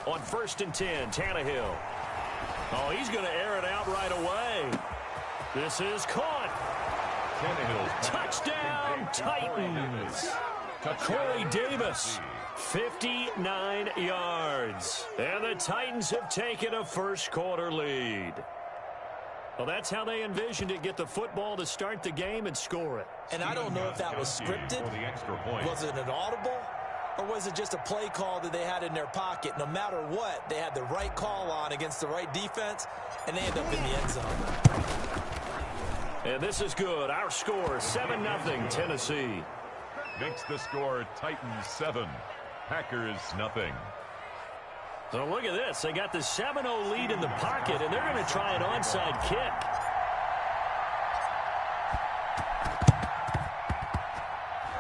On 1st and 10, Tannehill. Oh, he's going to air it out right away. This is caught. Touchdown, Titans. Corey Davis, 59 yards. And the Titans have taken a first-quarter lead. Well, that's how they envisioned it. Get the football to start the game and score it. And I don't know if that was scripted. Was it an audible? Or was it just a play call that they had in their pocket? No matter what, they had the right call on against the right defense, and they end up in the end zone. And this is good. Our score, 7-0, Tennessee. Makes the score Titans 7, Packers nothing. So look at this. They got the 7-0 lead in the pocket, and they're going to try an onside kick.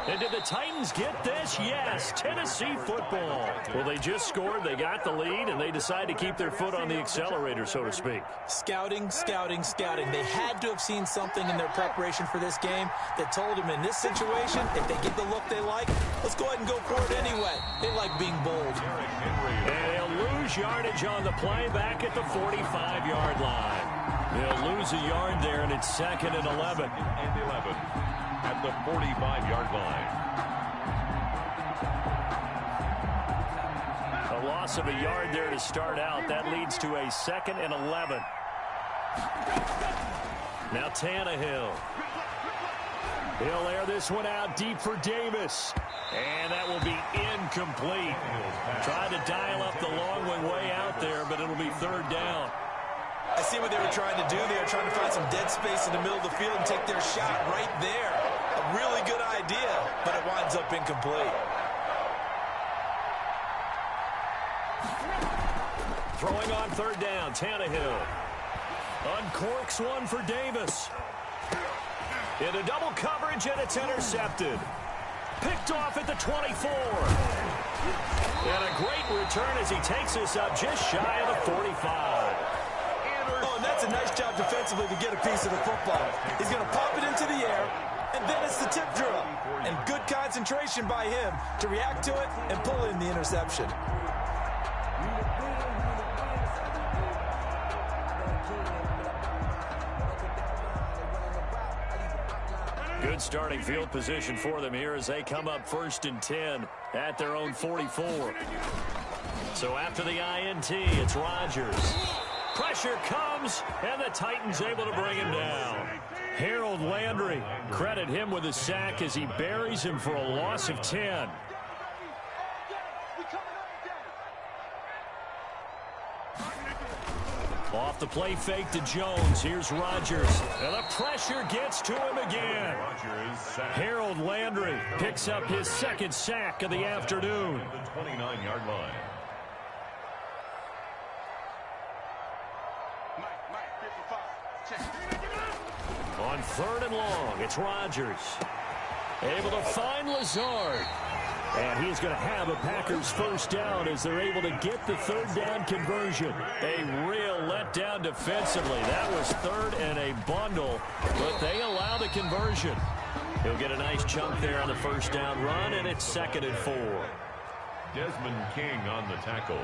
And did the Titans get this? Yes, Tennessee football. Well, they just scored, they got the lead, and they decide to keep their foot on the accelerator, so to speak. Scouting, scouting, scouting. They had to have seen something in their preparation for this game that told them in this situation, if they get the look they like, let's go ahead and go for it anyway. They like being bold. And they'll lose yardage on the play back at the 45-yard line. They'll lose a yard there, and it's 2nd and 11. At the 45-yard line. A loss of a yard there to start out. That leads to a 2nd and 11. Now Tannehill. He'll air this one out deep for Davis. And that will be incomplete. Tried to dial up the long one way out there, but it'll be 3rd down. I see what they were trying to do. They were trying to find some dead space in the middle of the field and take their shot right there. A really good idea, but it winds up incomplete. Throwing on 3rd down, Tannehill. Uncorks one for Davis. Into double coverage, and it's intercepted. Picked off at the 24. And a great return as he takes us up just shy of the 45. Oh, and that's a nice job defensively to get a piece of the football. He's going to pop it into the air, and then it's the tip drill. And good concentration by him to react to it and pull in the interception. Good starting field position for them here as they come up 1st and 10 at their own 44. So after the INT, it's Rodgers. Pressure comes, and the Titans able to bring him down. Harold Landry, credit him with a sack as he buries him for a loss of 10. Off the play fake to Jones. Here's Rodgers. And the pressure gets to him again. Harold Landry picks up his 2nd sack of the afternoon. The 29-yard line. On 3rd and long, it's Rodgers. Able to find Lazard. And he's going to have a Packers 1st down as they're able to get the 3rd down conversion. A real letdown defensively. That was 3rd and a bundle, but they allow the conversion. He'll get a nice chunk there on the 1st down run, and it's 2nd and 4. Desmond King on the tackle.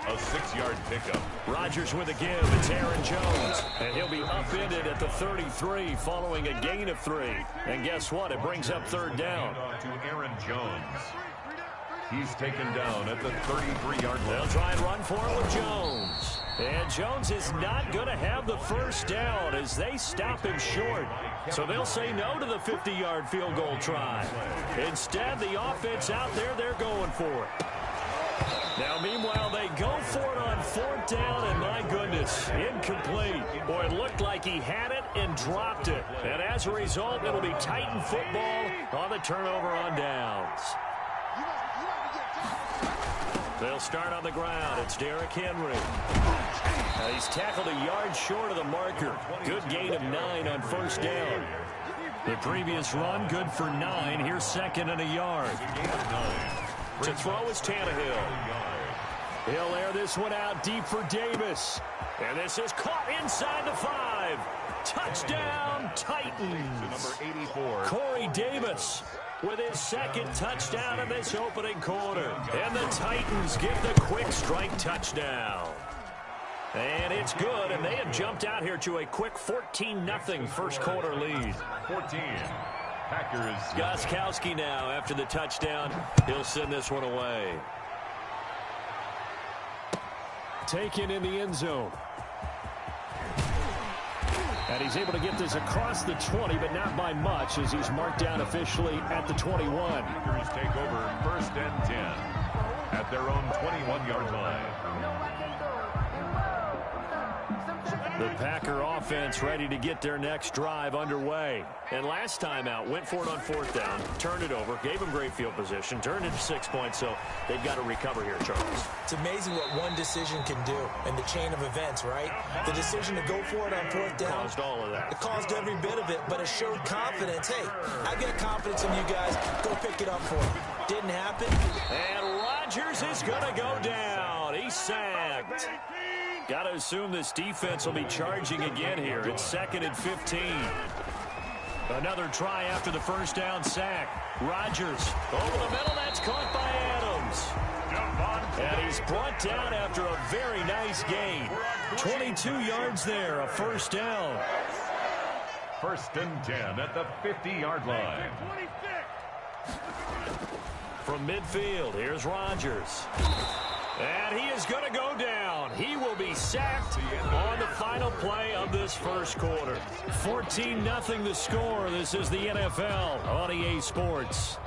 A 6-yard pickup. Rodgers with a give. It's Aaron Jones. And he'll be upended at the 33 following a gain of 3. And guess what? It brings up 3rd down. To Aaron Jones. He's taken down at the 33-yard line. They'll try and run for it with Jones. And Jones is not going to have the 1st down as they stop him short. So they'll say no to the 50-yard field goal try. Instead, the offense out there, they're going for it. Now, meanwhile, they go for it on 4th down, and my goodness, incomplete. Boy, it looked like he had it and dropped it. And as a result, it'll be Titan football on the turnover on downs. They'll start on the ground. It's Derrick Henry. He's tackled a yard short of the marker. Good gain of 9 on 1st down. The previous run, good for 9. Here's 2nd and a yard. To throw is Tannehill. He'll air this one out deep for Davis. And this is caught inside the 5. Touchdown, Titans. Number 84. Corey Davis. with his second touchdown in this opening quarter. And the Titans get the quick strike touchdown. And it's good, and they have jumped out here to a quick 14-0 first quarter lead. 14. Packers. Gostkowski now after the touchdown. He'll send this one away. Taken in the end zone. And he's able to get this across the 20, but not by much, as he's marked down officially at the 21. Packers take over 1st and 10 at their own 21-yard line. The Packer offense ready to get their next drive underway. And last time out, went for it on 4th down, turned it over, gave them great field position, turned it to 6 points, so they've got to recover here, Charles. It's amazing what one decision can do in the chain of events, right? The decision to go for it on 4th down. Caused all of that. It caused every bit of it, but it showed confidence. Hey, I've got confidence in you guys. Go pick it up for me. Didn't happen. And Rodgers is going to go down. He's sacked. Got to assume this defense will be charging again here. It's 2nd and 15. Another try after the first down sack. Rodgers over the middle. That's caught by Adams. And he's brought down after a very nice gain. 22 yards there, a first down. 1st and 10 at the 50-yard line. From midfield, here's Rodgers. And he is going to go down. He will be sacked on the final play of this first quarter. 14-0 the score. This is the NFL on EA Sports.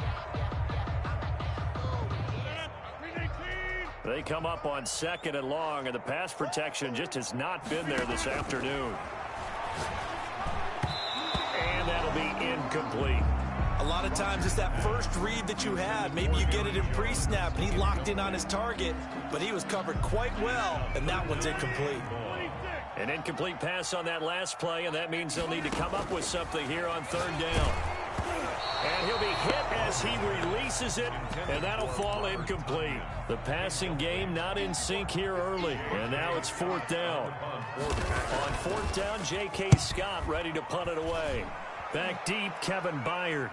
They come up on 2nd and long, and the pass protection just has not been there this afternoon. And that'll be incomplete. A lot of times it's that first read that you had. Maybe you get it in pre-snap, and he locked in on his target, but he was covered quite well, and that one's incomplete. An incomplete pass on that last play, and that means they'll need to come up with something here on 3rd down. And he'll be hit as he releases it, and that'll fall incomplete. The passing game not in sync here early, and now it's 4th down. On 4th down, J.K. Scott ready to punt it away. Back deep, Kevin Byard.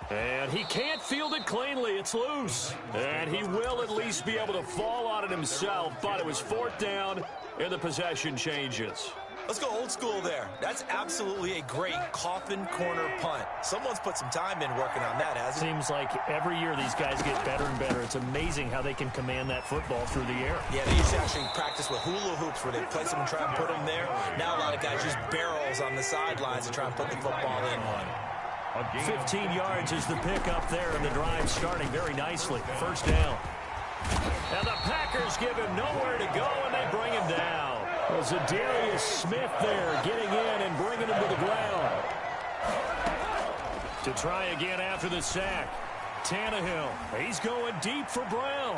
And he can't field it cleanly. It's loose. And he will at least be able to fall on it himself, but it was 4th down, and the possession changes. Let's go old school there. That's absolutely a great coffin corner punt. Someone's put some time in working on that, hasn't it? Seems like every year these guys get better and better. It's amazing how they can command that football through the air. Yeah, they used to actually practice with hula hoops where they place them and try and put them there. Now a lot of guys use barrels on the sidelines to try and put the football in on. 15 yards is the pickup there, and the drive starting very nicely. 1st down. And the Packers give him nowhere to go, and they bring him down. Well, Zadarius Smith there getting in and bringing him to the ground. To try again after the sack. Tannehill, he's going deep for Brown.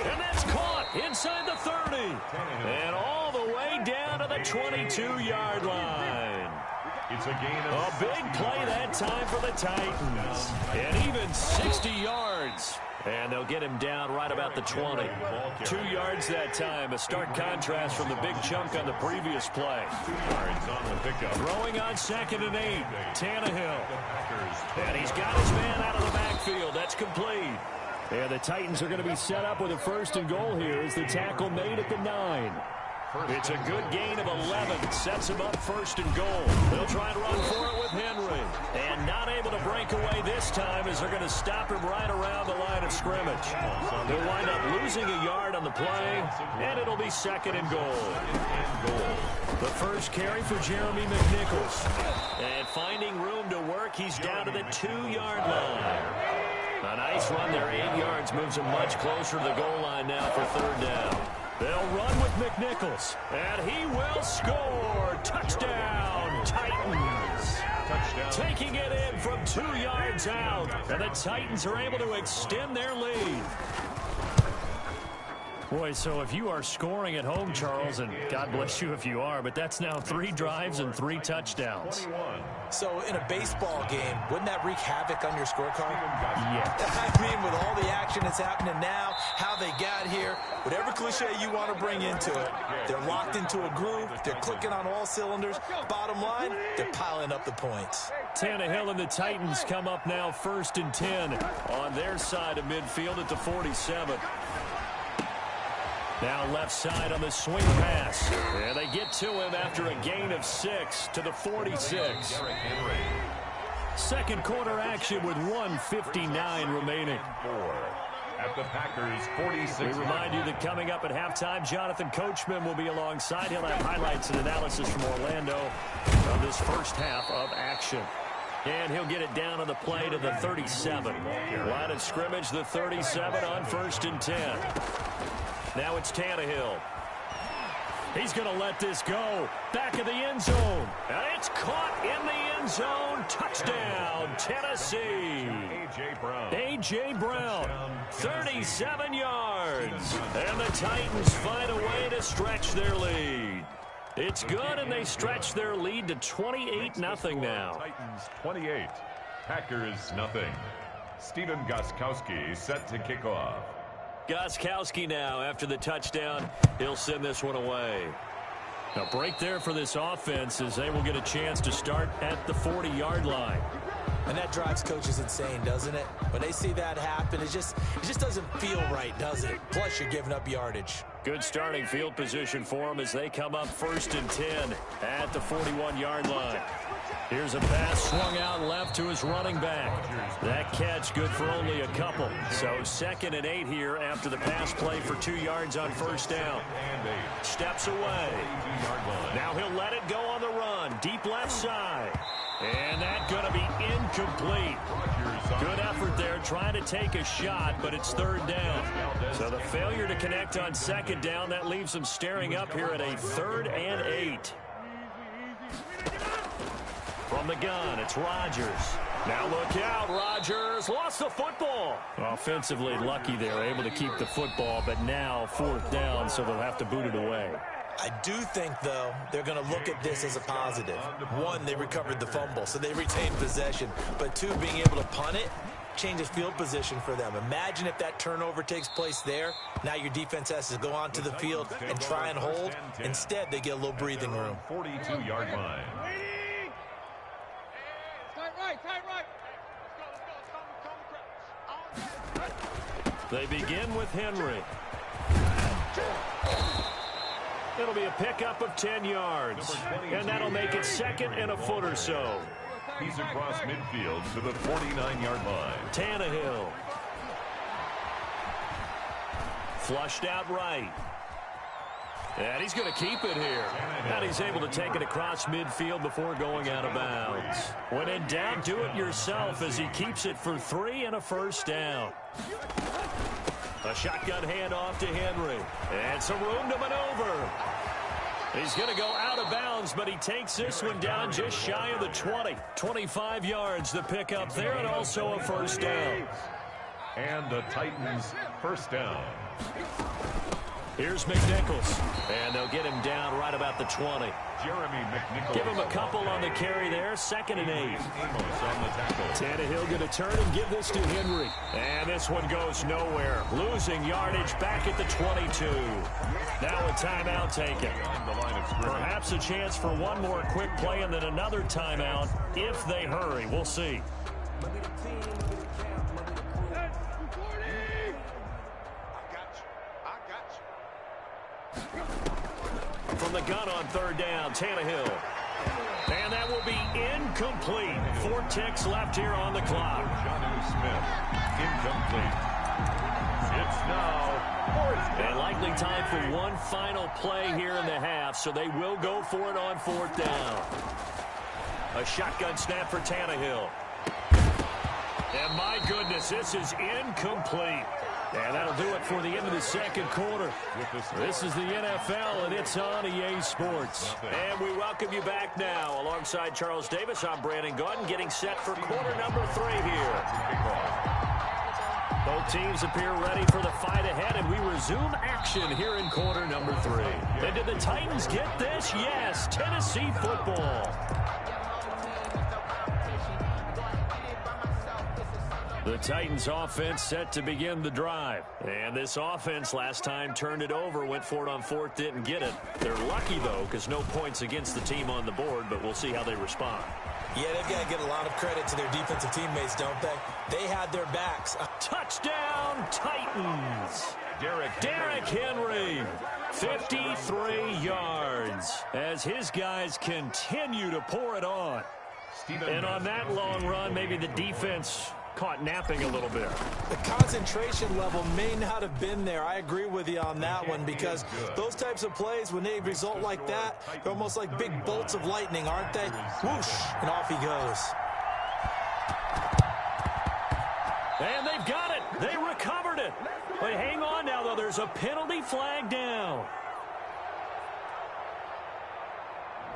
And that's caught inside the 30. And all the way down to the 22-yard line. It's a gain of a big play that time for the Titans. And even 60 yards. And they'll get him down right about the 20. 2 yards that time. A stark contrast from the big chunk on the previous play. 2 yards on the pickup. Throwing on 2nd and 8. Tannehill. And he's got his man out of the backfield. That's complete. And the Titans are going to be set up with a 1st and goal here as the tackle made at the 9. It's a good gain of 11. Sets him up 1st and goal. They'll try and run for it with Henry. And not able to break away this time as they're going to stop him right around the line of scrimmage. They'll wind up losing a yard on the play, and it'll be 2nd and goal. The first carry for Jeremy McNichols. And finding room to work, he's down to the 2-yard line. A nice run there, 8 yards, moves him much closer to the goal line now for 3rd down. They'll run with McNichols, and he will score. Touchdown, Titans. Touchdown. Taking it in from 2 yards out, and the Titans are able to extend their lead. Boy, so if you are scoring at home, Charles, and God bless you if you are, but that's now 3 drives and 3 touchdowns. So in a baseball game, wouldn't that wreak havoc on your scorecard? Yeah. I mean, with all the action that's happening now, how they got here, whatever cliche you want to bring into it, they're locked into a groove, they're clicking on all cylinders. Bottom line, they're piling up the points. Tannehill and the Titans come up now 1st and 10 on their side of midfield at the 47. Now left side on the swing pass. And they get to him after a gain of 6 to the 46. Second quarter action with 1:59 remaining. At the Packers 46. We remind you that coming up at halftime, Jonathan Coachman will be alongside. He'll have highlights and analysis from Orlando of this first half of action. And he'll get it down on the play to the 37. Line of scrimmage, the 37 on 1st and 10. Now it's Tannehill. He's going to let this go. Back of the end zone. And it's caught in the end zone. Touchdown, Tennessee. A.J. Brown, 37 yards. And the Titans find a way to stretch their lead. It's good, and they stretch their lead to 28-0 now. Titans 28, Packers nothing. Stephen Gostkowski set to kick off. Gostkowski now after the touchdown. He'll send this one away. A break there for this offense as they will get a chance to start at the 40-yard line. And that drives coaches insane, doesn't it? When they see that happen, it just doesn't feel right, does it? Plus, you're giving up yardage. Good starting field position for them as they come up 1st and 10 at the 41-yard line. Here's a pass swung out left to his running back. That catch good for only a couple. So 2nd and 8 here after the pass play for 2 yards on 1st down. Steps away. Now he'll let it go on the run. Deep left side. And that's going to be incomplete. Good effort there trying to take a shot, but it's 3rd down. So the failure to connect on 2nd down, that leaves them staring up here at a 3rd and 8. From the gun, it's Rodgers. Now look out, Rodgers lost the football. Offensively lucky they're able to keep the football, but now 4th down, so they'll have to boot it away. I do think, though, they're going to look at this as a positive. 1, they recovered the fumble, so they retained possession. But 2, being able to punt it changes field position for them. Imagine if that turnover takes place there. Now your defense has to go onto the field and try and hold. Instead, they get a little breathing room. 42-yard line. They begin with Henry. It'll be a pickup of 10 yards. And that'll make it 2nd and a foot or so. He's across midfield to the 49-yard line. Tannehill. Flushed out right. And he's going to keep it here. And he's able to take it across midfield before going out of bounds. When in doubt, do it yourself as he keeps it for 3 and a 1st down. A shotgun handoff to Henry. And some room to maneuver. He's going to go out of bounds, but he takes this one down just shy of the 20. 25 yards the pickup there, and also a 1st down. And the Titans 1st down. Here's McNichols. And they'll get him down right about the 20. Jeremy McNichols. Give him a couple on the carry there. 2nd and 8. Amos on the tackle. Tannehill going to turn and give this to Henry. And this one goes nowhere. Losing yardage back at the 22. Now a timeout taken. Perhaps a chance for one more quick play and then another timeout if they hurry. We'll see. From the gun on 3rd down, Tannehill. And that will be incomplete. 4 ticks left here on the clock. Jonnu Smith, incomplete. It's now 4th down. And likely time for one final play here in the half, so they will go for it on 4th down. A shotgun snap for Tannehill. And my goodness, this is incomplete. And that'll do it for the end of the 2nd quarter. This is the NFL, and it's on EA Sports. And we welcome you back now. Alongside Charles Davis, I'm Brandon Gaudin, getting set for quarter number 3 here. The Both teams appear ready for the fight ahead, and we resume action here in quarter number 3. And did the Titans get this? Yes, Tennessee football. The Titans offense set to begin the drive. And this offense last time turned it over, went for it on 4th, didn't get it. They're lucky, though, because no points against the team on the board, but we'll see how they respond. Yeah, they've got to get a lot of credit to their defensive teammates, don't they? They had their backs. Touchdown, Titans! Derrick Henry, 53 yards, as his guys continue to pour it on. And on that long run, maybe the defense caught napping a little bit. The concentration level may not have been there. I agree with you on that one, because those types of plays, when they result like that, they're almost like big bolts of lightning, aren't they? Whoosh, and off he goes. And they've got it. They recovered it. But hang on now, though. There's a penalty flag down.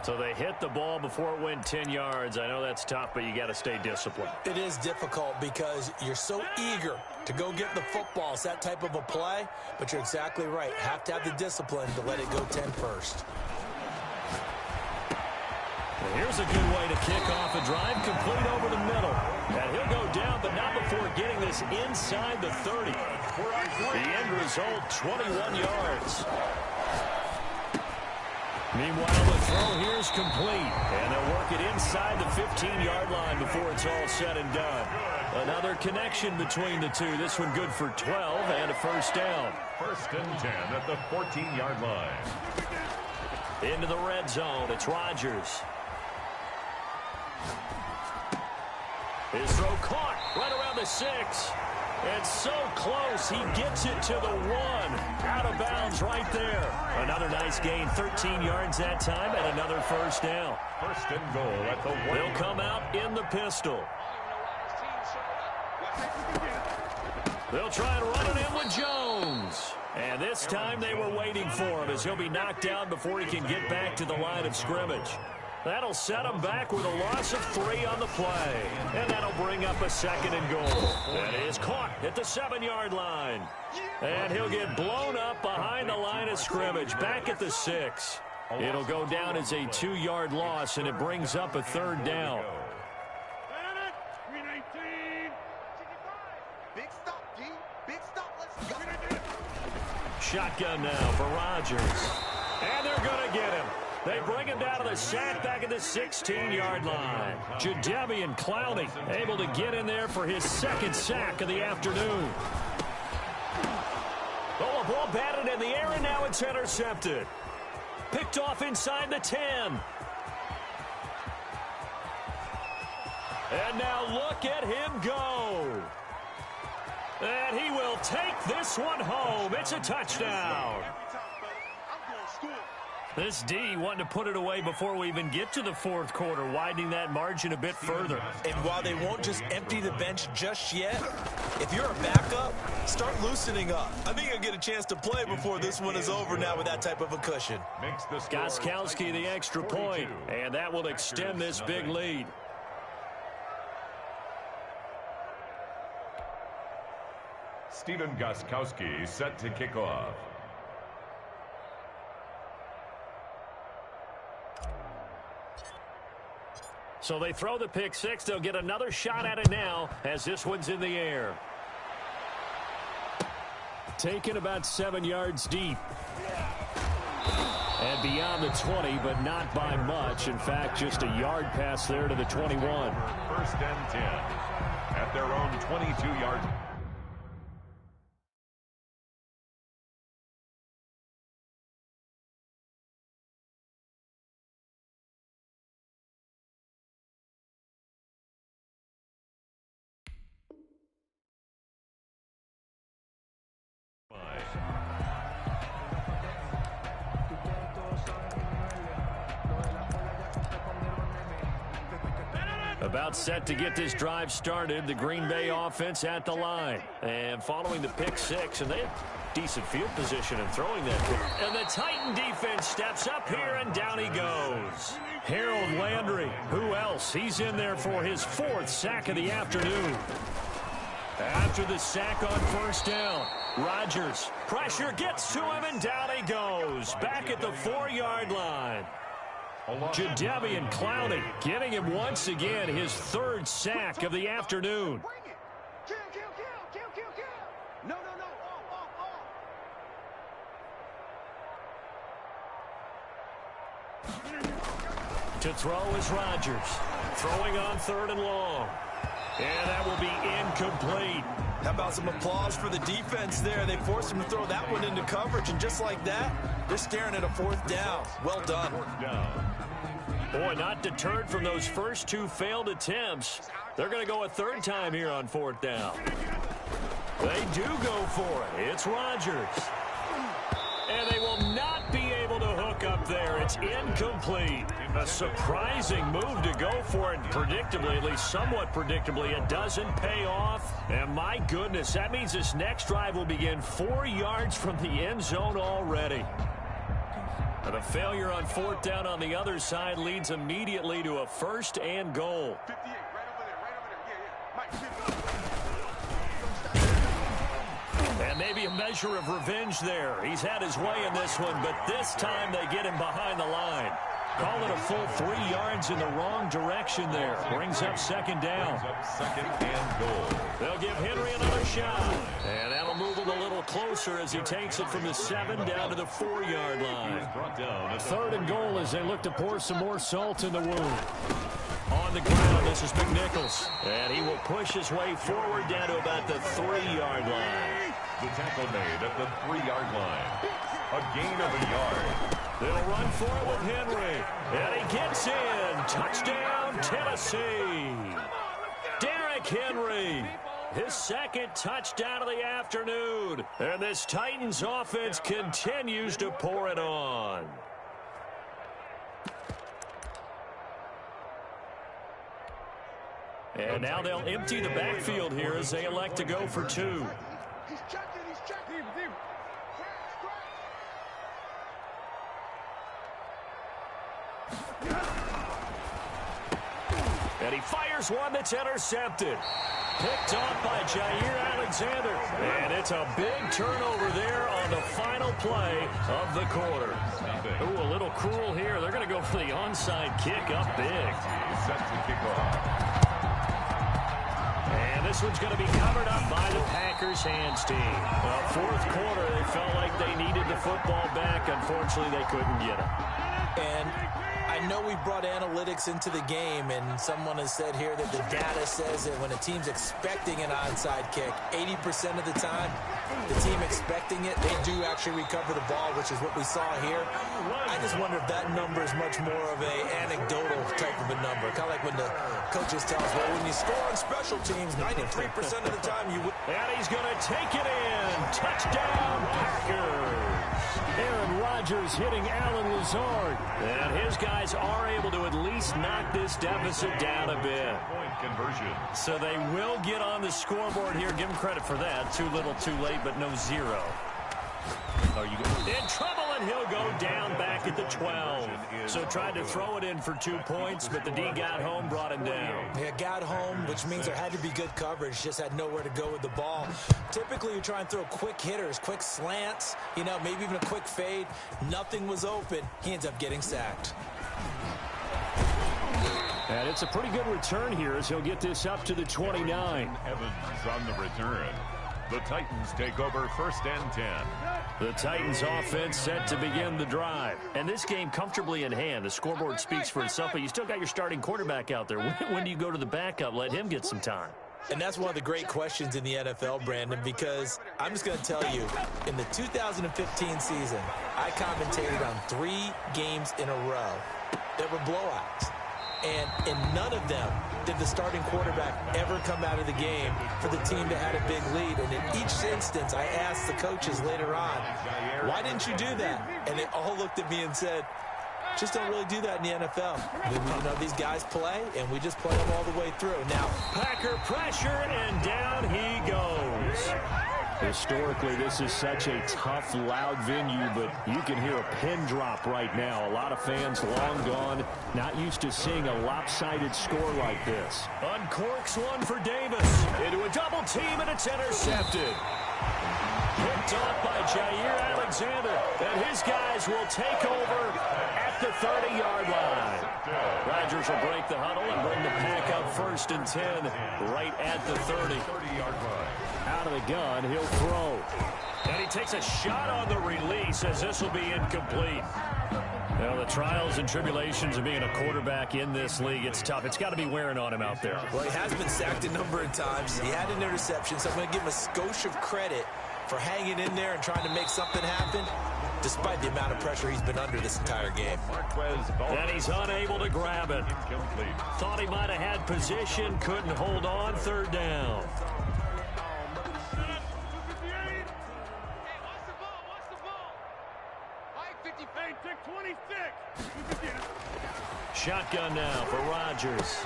So they hit the ball before it went 10 yards. I know that's tough, but you got to stay disciplined. It is difficult because you're so eager to go get the football. It's that type of a play, but you're exactly right. Have to have the discipline to let it go 10 first. Well, here's a good way to kick off a drive, complete over the middle. And he'll go down, but not before getting this inside the 30. The end result, 21 yards. Meanwhile, the throw here is complete, and they'll work it inside the 15-yard line before it's all said and done. Another connection between the two. This one good for 12 and a first down. 1st and 10 at the 14-yard line. Into the red zone. It's Rodgers. His throw caught right around the 6. It's so close, he gets it to the 1. Out of bounds right there. Another nice gain, 13 yards that time, and another first down. 1st and goal at the 1. They'll come out in the pistol. They'll try and run it in with Jones. And this time they were waiting for him, as he'll be knocked down before he can get back to the line of scrimmage. That'll set him back with a loss of 3 on the play. And that'll bring up a 2nd and goal. That is caught at the 7-yard line. And he'll get blown up behind the line of scrimmage, back at the 6. It'll go down as a 2-yard loss, and it brings up a 3rd down. Shotgun now for Rodgers. And they're going to get him. They bring him down to the sack back at the 16-yard line. Jadeveon Clowney able to get in there for his 2nd sack of the afternoon. Oh, a ball batted in the air, and now it's intercepted. Picked off inside the 10. And now look at him go. And he will take this one home. It's a touchdown. This D wanting to put it away before we even get to the 4th quarter, widening that margin a bit further. And while they won't just empty the bench just yet, if you're a backup, start loosening up. I think you'll get a chance to play before this one is over now with that type of a cushion. Gostkowski the extra point, and that will extend this big lead. Stephen Gostkowski set to kick off. So they throw the pick 6. They'll get another shot at it now as this one's in the air. Taken about 7 yards deep. And beyond the 20, but not by much. In fact, just a yard pass there to the 21. 1st and 10 at their own 22-yard line. About set to get this drive started, the Green Bay offense at the line. And following the pick 6, and they have decent field position in throwing that pick. And the Titan defense steps up here, and down he goes. Harold Landry, who else? He's in there for his 4th sack of the afternoon. After the sack on first down, Rodgers, pressure gets to him, and down he goes. Back at the 4-yard line. Jadeveon Clowney getting him once again his 3rd sack of the afternoon. To throw is Rodgers. Throwing on 3rd and long. And that will be incomplete. How about some applause for the defense there? They forced him to throw that one into coverage, and just like that, they're staring at a 4th down. Well done. Boy, not deterred from those first 2 failed attempts. They're going to go a 3rd time here on 4th down. They do go for it. It's Rodgers. And they will not be able to hook up there. It's incomplete. A surprising move to go for it. Predictably, at least somewhat predictably, it doesn't pay off. And my goodness, that means this next drive will begin 4 yards from the end zone already. And a failure on 4th down on the other side leads immediately to a 1st and goal. 58, right over there, Mike. And maybe a measure of revenge there. He's had his way in this one, but this time they get him behind the line. Call it a full 3 yards in the wrong direction there. Brings up 2nd down. 2nd and goal. They'll give Henry another shot. And that'll move him a little closer as he takes it from the 7 down to the 4-yard line. 3rd and goal as they look to pour some more salt in the wound. On the ground, this is McNichols. And he will push his way forward down to about the 3-yard line. The tackle made at the 3-yard line. A gain of a yard. They'll run for it with Henry. And he gets in. Touchdown, Tennessee. Derrick Henry. His 2nd touchdown of the afternoon. And this Titans offense continues to pour it on. And now they'll empty the backfield here as they elect to go for 2. He's checking. And he fires one that's intercepted. Picked off by Jair Alexander. And it's a big turnover there on the final play of the quarter. Ooh, a little cruel here. They're going to go for the onside kick up big. Set to kick off. And this one's going to be covered up by the Packers hands team. Well, 4th quarter, they felt like they needed the football back. Unfortunately, they couldn't get it. And I know we brought analytics into the game, and someone has said here that the data says that when a team's expecting an onside kick, 80% of the time, the team expecting it, they do actually recover the ball, which is what we saw here. I just wonder if that number is much more of an anecdotal type of a number. Kind of like when the coaches tell us, well, when you score on special teams, 93% of the time you win. And he's going to take it in. Touchdown, Packers. Aaron Rodgers hitting Allen Lazard. And his guys are able to at least knock this deficit down a bit. Point conversion. So they will get on the scoreboard here. Give them credit for that. Too little, too late, but no 0. Are you in trouble? And he'll go down back at the 12. So tried to throw it in for 2 points, but the D got home, brought him down. Yeah, got home, which means there had to be good coverage. Just had nowhere to go with the ball. Typically, you try and throw quick hitters, quick slants, maybe even a quick fade. Nothing was open. He ends up getting sacked. And it's a pretty good return here as he'll get this up to the 29. Evans on the return. The Titans take over 1st and 10. The Titans offense set to begin the drive. And this game comfortably in hand. The scoreboard speaks for itself, but you still got your starting quarterback out there. When do you go to the backup? Let him get some time. And that's one of the great questions in the NFL, Brandon, because I'm just going to tell you, in the 2015 season, I commentated on 3 games in a row that were blowouts. And in none of them did the starting quarterback ever come out of the game for the team that had a big lead. And in each instance, I asked the coaches later on, why didn't you do that? And they all looked at me and said, just don't really do that in the NFL. These guys play, and we just play them all the way through. Now, Packer pressure, and down he goes. Historically, this is such a tough, loud venue, but you can hear a pin drop right now. A lot of fans long gone, not used to seeing a lopsided score like this. Uncorks one for Davis. Into a double team, and it's intercepted. Picked off by Jair Alexander, and his guys will take over at the 30-yard line. Rodgers will break the huddle and bring the pack up 1st and 10 right at the 30-yard line. Out of the gun, he'll throw. And he takes a shot on the release as this will be incomplete. Well, the trials and tribulations of being a quarterback in this league, it's tough. It's got to be wearing on him out there. Well, he has been sacked a number of times. He had an interception, so I'm going to give him a skosh of credit for hanging in there and trying to make something happen, despite the amount of pressure he's been under this entire game. And he's unable to grab it. Thought he might have had position, couldn't hold on, 3rd down. Shotgun now for Rodgers.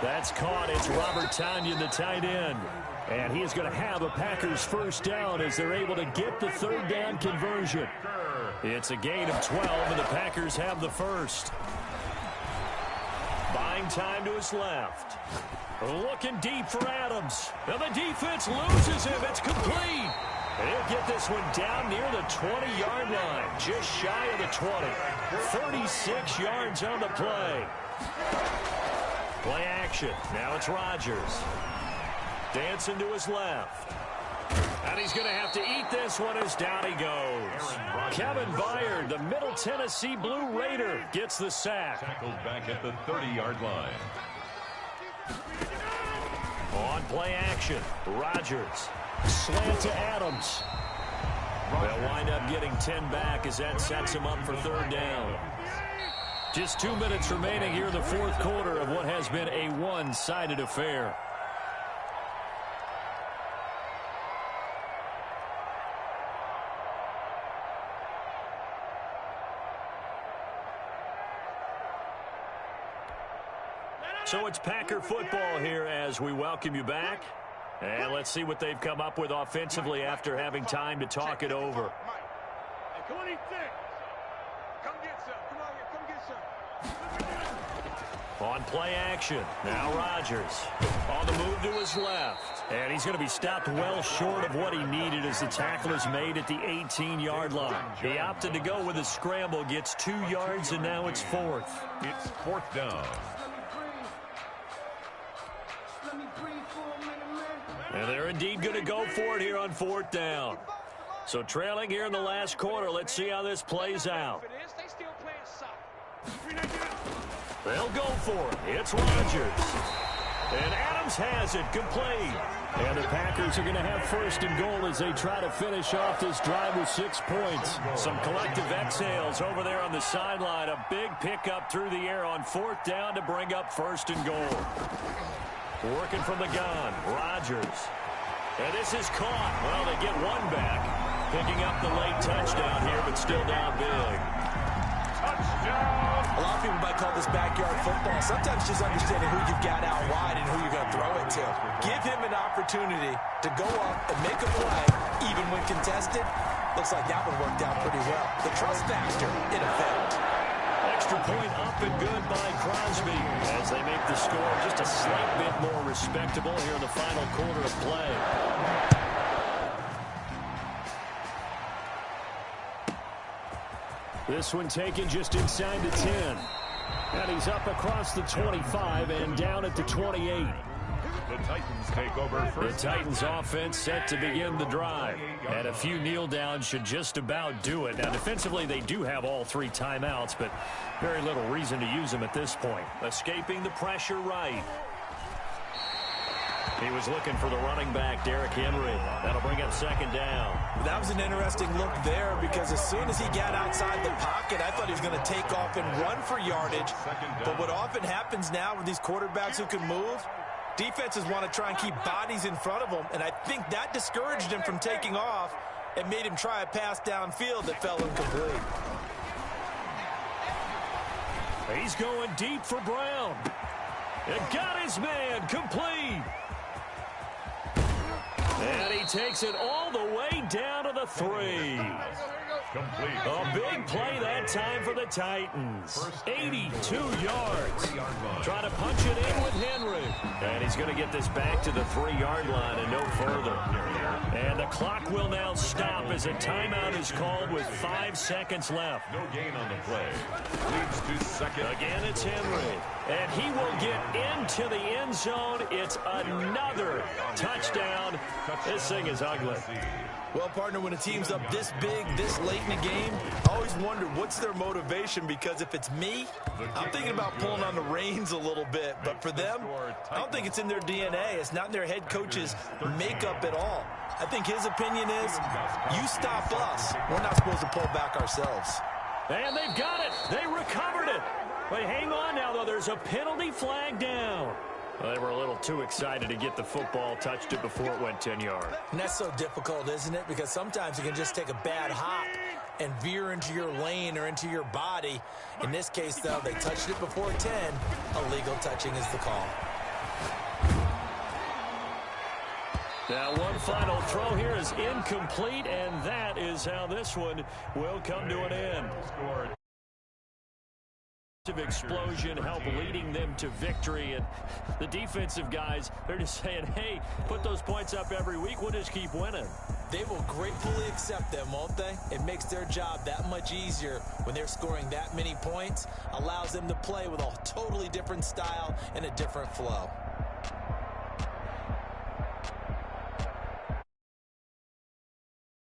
That's caught. It's Robert Tonyan, the tight end. And he is going to have a Packers 1st down as they're able to get the 3rd down conversion. It's a gain of 12, and the Packers have the 1st. Buying time to his left. Looking deep for Adams. Now the defense loses him. It's complete. And he'll get this one down near the 20-yard line. Just shy of the 20. 36 yards on the play. Play action. Now it's Rodgers. Dancing to his left. And he's going to have to eat this one as down he goes. Kevin Byard, the Middle Tennessee Blue Raider, gets the sack. Tackled back at the 30-yard line. On play action, Rodgers. Slant to Adams. They'll wind up getting 10 back as that sets him up for 3rd down. Just 2 minutes remaining here in the 4th quarter of what has been a one-sided affair. So it's Packer football here as we welcome you back. And let's see what they've come up with offensively after having time to talk it over. Come on, come get some. Come on here, come get some. On play action, now Rodgers. On the move to his left. And he's going to be stopped well short of what he needed as the tackle is made at the 18-yard line. He opted to go with a scramble, gets 2 yards, and now it's 4th. It's 4th down. And they're indeed going to go for it here on 4th down. So trailing here in the last quarter, let's see how this plays out. They'll go for it. It's Rodgers. And Adams has it, complete. And the Packers are going to have 1st and goal as they try to finish off this drive with 6 points. Some collective exhales over there on the sideline. A big pickup through the air on 4th down to bring up 1st and goal. Working from the gun, Rodgers. And this is caught. Well, they get 1 back. Picking up the late touchdown here, but still down big. A lot of people might call this backyard football. Sometimes just understanding who you've got out wide and who you're going to throw it to. Give him an opportunity to go up and make a play, even when contested. Looks like that one worked out pretty well. The trust factor in effect. Extra point up and good by Crosby as they make the score just a slight bit more respectable here in the final quarter of play. This one taken just inside the 10. And he's up across the 25 and down at the 28. The Titans take over first. The Titans offense set to begin the drive. And a few kneel downs should just about do it. Now, defensively, they do have all 3 timeouts, but very little reason to use them at this point. Escaping the pressure right. He was looking for the running back, Derrick Henry. That'll bring up 2nd down. That was an interesting look there because as soon as he got outside the pocket, I thought he was going to take off and run for yardage. But what often happens now with these quarterbacks who can move, defenses want to try and keep bodies in front of them, and I think that discouraged him from taking off and made him try a pass downfield that fell incomplete. He's going deep for Brown. And got his man complete. And he takes it all the way down to the 3. Complete. A big play that time for the Titans. 82 yards. Trying to punch it in with Henry. And he's going to get this back to the 3-yard line and no further. And the clock will now stop as a timeout is called with 5 seconds left. No gain on the play. Leads to second. Again, it's Henry. And he will get into the end zone. It's another touchdown. This thing is ugly. Well, partner, when a team's up this big, this late in the game, I always wonder what's their motivation, because if it's me, I'm thinking about pulling on the reins a little bit. But for them, I don't think it's in their DNA. It's not in their head coach's makeup at all. I think his opinion is, you stop us, we're not supposed to pull back ourselves. And they've got it. They recovered it. But hang on now, though. There's a penalty flag down. Well, they were a little too excited to get the football, touched it before it went 10 yards. And that's so difficult, isn't it? Because sometimes you can just take a bad hop and veer into your lane or into your body. In this case, though, they touched it before 10. Illegal touching is the call. Now, one final throw here is incomplete, and that is how this one will come to an end. Explosion help leading them to victory, and the defensive guys, they're just saying, hey, put those points up every week, we'll just keep winning. They will gratefully accept them, won't they? It makes their job that much easier when they're scoring that many points, allows them to play with a totally different style and a different flow.